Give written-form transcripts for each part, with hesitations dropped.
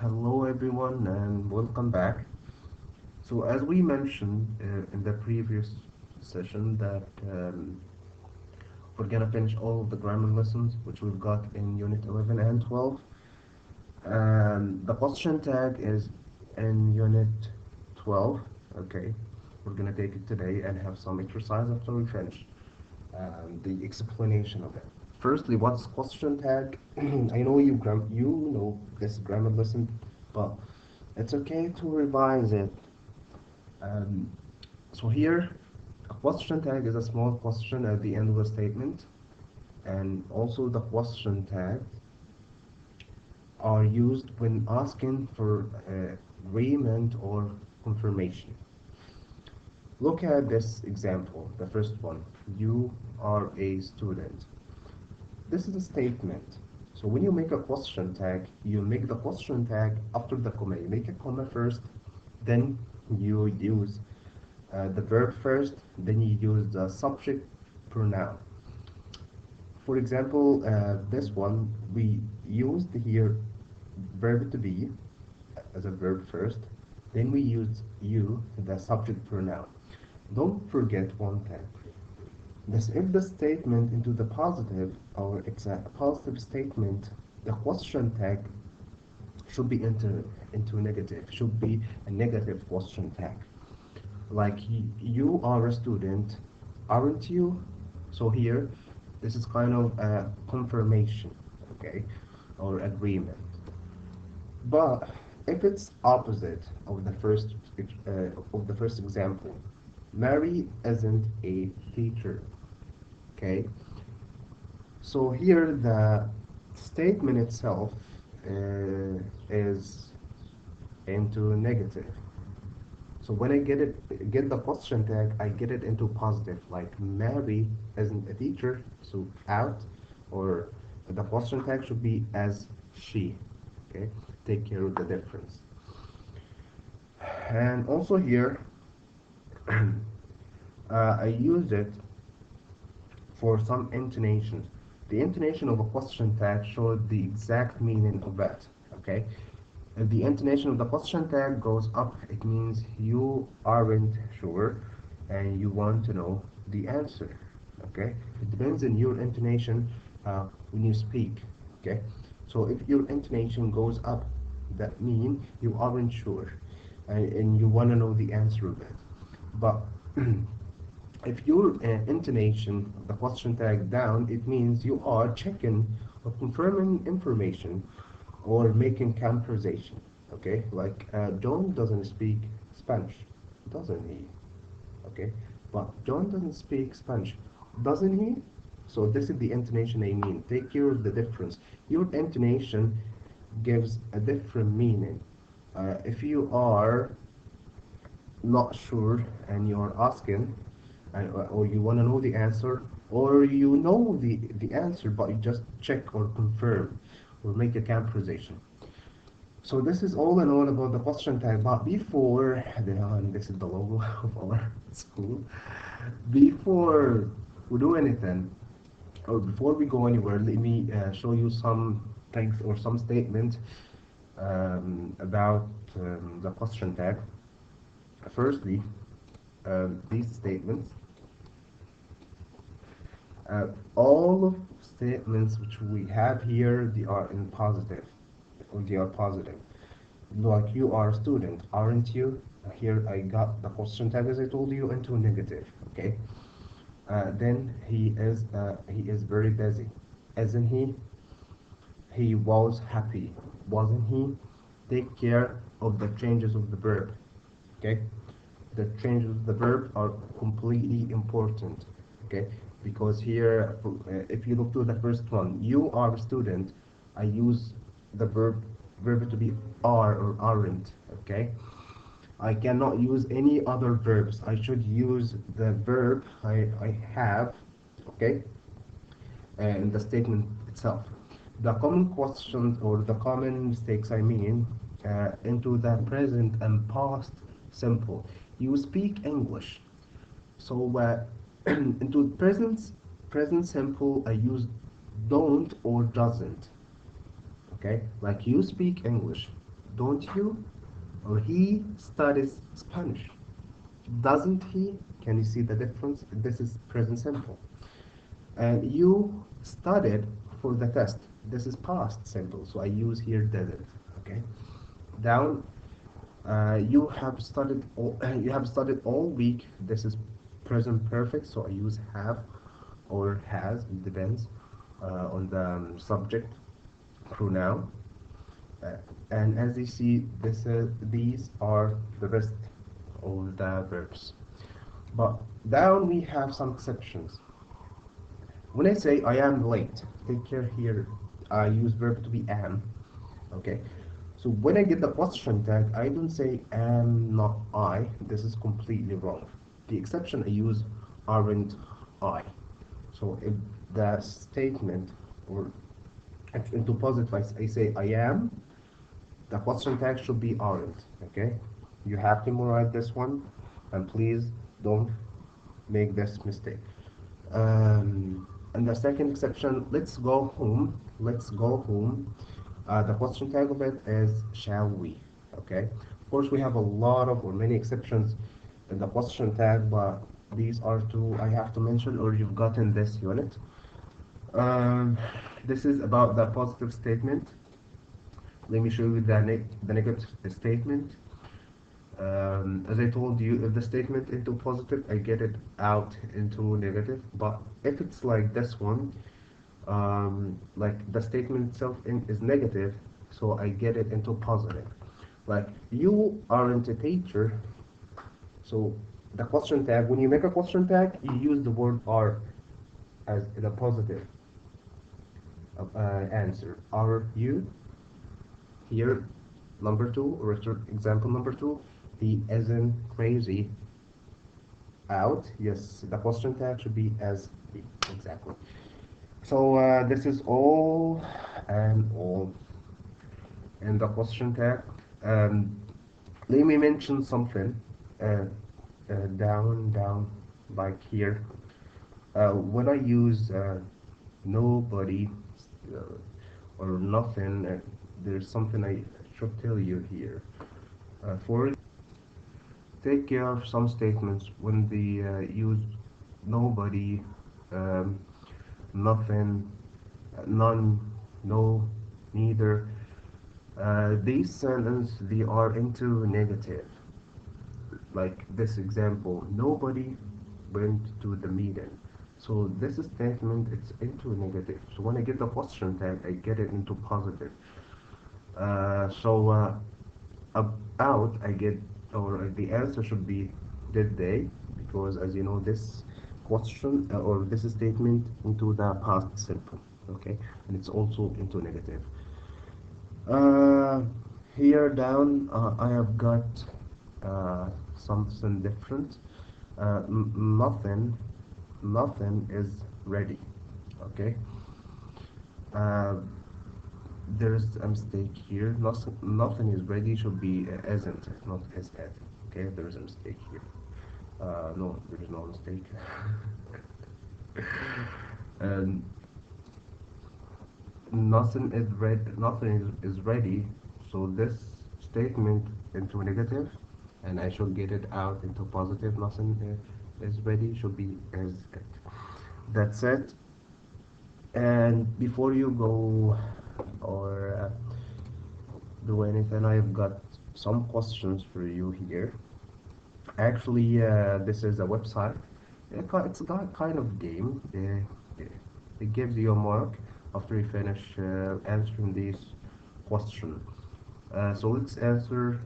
Hello everyone and welcome back. So as we mentioned in the previous session that we're gonna finish all of the grammar lessons which we've got in Unit 11 and 12. The question tag is in Unit 12. Okay, we're gonna take it today and have some exercise after we finish the explanation of it. Firstly, what's question tag? I know you know this grammar lesson, but it's okay to revise it. Um, so here, a question tag is a small question at the end of a statement, and also the question tags are used when asking for agreement or confirmation. Look at this example, the first one. You are a student. This is a statement. So when you make a question tag, you make the question tag after the comma. You make a comma first, then you use the verb first, then you use the subject pronoun. For example, this one, we used here verb to be as a verb first, then we use you, the subject pronoun. Don't forget one thing. This if the statement into the positive or it's a positive statement, the question tag should be into negative, should be a negative question tag. Like you are a student, aren't you? So here, this is kind of a confirmation, okay, or agreement. But if it's opposite of the first example, Mary isn't a teacher, okay. So here the statement itself is into negative. So when I get the question tag, I get it into positive. Like Mary isn't a teacher, so out, or the question tag should be as she. Okay, take care of the difference. And also here, I use it for some intonations. The intonation of a question tag shows the exact meaning of it. Okay, if the intonation of the question tag goes up, it means you aren't sure and you want to know the answer. Okay, it depends on your intonation when you speak. Okay, so if your intonation goes up, that means you aren't sure and you want to know the answer of it. But if your intonation, the question tag down, it means you are checking or confirming information or making conversation. Okay, like John doesn't speak Spanish, doesn't he? Okay, but John doesn't speak Spanish, doesn't he? So this is the intonation I mean. Take care of the difference. Your intonation gives a different meaning. If you are not sure and you're asking or you want to know the answer or you know the answer but you just check or confirm or make a conversation. So this is all in all about the question tag. But before and this is the logo of our school, before we do anything or before we go anywhere, let me show you some things or some statements about the question tag. Firstly, these statements, all of statements which we have here, they are in positive, or they are positive. Like you are a student, aren't you? Here I got the question tag as I told you into negative. Okay. Then he is very busy, isn't he? He was happy, wasn't he? Take care of the changes of the verb. Okay. The changes of the verb are completely important. Okay, because here, if you look to the first one, you are a student. I use the verb to be are or aren't. Okay, I cannot use any other verbs. I should use the verb I have. Okay, in the statement itself. The common questions or the common mistakes, I mean, into the present and past simple. You speak English. So into present simple, I use don't or doesn't. Okay, like you speak English. don't you? Or he studies Spanish, doesn't he? Can you see the difference? This is present simple. And you studied for the test. This is past simple, so I use here didn't. Okay. Down. You have studied all week. This is present perfect, so I use have or has. It depends on the subject pronoun. Uh, and as you see, these are the rest of the verbs. But down we have some exceptions. When I say I am late, take care here. I use verb to be am. Okay. So when I get the question tag, I don't say am not I. This is completely wrong. The exception I use aren't I. So if the statement or into positive I say I am, the question tag should be aren't. Okay. You have to memorize this one, and please don't make this mistake. Um, and the second exception, let's go home. Let's go home. The question tag of it is shall we? Okay. Of course, we have a lot of or many exceptions in the question tag, but these are two I have to mention or you've gotten this unit. Um, this is about the positive statement. Let me show you the negative statement. As I told you, if the statement into positive, I get it out into negative. But if it's like this one, like the statement itself is negative, so I get it into positive. Like you aren't a teacher, so the question tag. When you make a question tag, you use the word "are" as the positive answer. Are you here? Number two, or example number two, he isn't crazy out. Yes, the question tag should be as he. Exactly. So this is all and all in the question tag. Um, Let me mention something down, like here. When I use nobody or nothing, there's something I should tell you here. For take care of some statements when they use nobody, um, nothing, none, no, neither. These sentences they are into negative. Like this example, nobody went to the meeting. So this statement it's into negative. So when I get the question tag, I get it into positive. About I get or the answer should be did they because as you know this question or this statement into the past simple. Okay, and it's also into negative. Uh, Here down I have got uh, something different. Nothing, nothing is ready. Okay. Uh, there's a mistake here. Nothing is ready should be isn't, not is at. Okay. There is a mistake here. No, there is no mistake. And nothing is ready. Nothing is ready. So this statement into negative, and I should get it out into positive. Nothing is ready should be is it. That's it. And before you go or do anything, I've got some questions for you here. Actually, this is a website. It's a kind of game. It gives you a mark after you finish answering these questions. So let's answer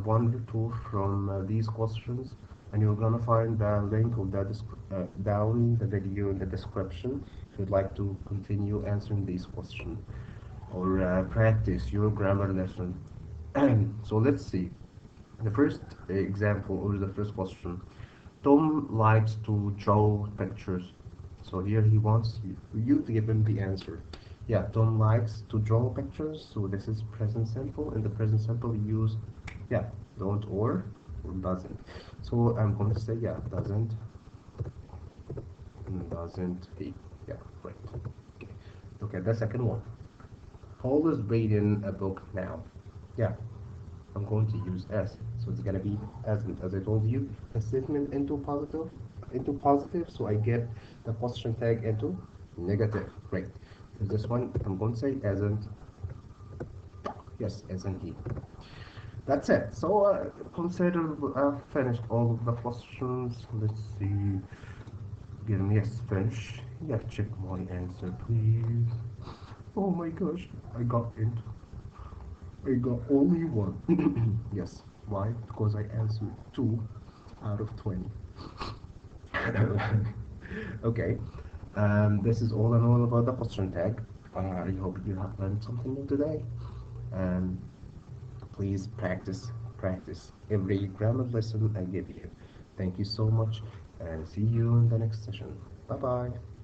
one or two from these questions, and you're gonna find the link of the down the video in the description if you'd like to continue answering these questions or practice your grammar lesson. So let's see. The first example or the first question. Tom likes to draw pictures. So here he wants you to give him the answer. Yeah, Tom likes to draw pictures. So this is present simple. In the present simple, you use yeah, don't or doesn't. So I'm going to say yeah, doesn't he? Yeah, right. Okay, the second one. Paul is reading a book now. Yeah. I'm going to use S. So it's gonna be as I told you, the statement into positive, so I get the question tag into negative. Great. For this one, I'm going to say isn't. Yes, isn't he? That's it. So consider I've finished all of the questions. Let's see. Give me yes, finish. Yeah, check my answer, please. Oh my gosh, I got it. I got only one. Yes. Why? Because I answered 2 out of 20. Okay. This is all in all about the question tag. I hope you have learned something new today. And please practice every grammar lesson I give you. Thank you so much, and see you in the next session. Bye bye.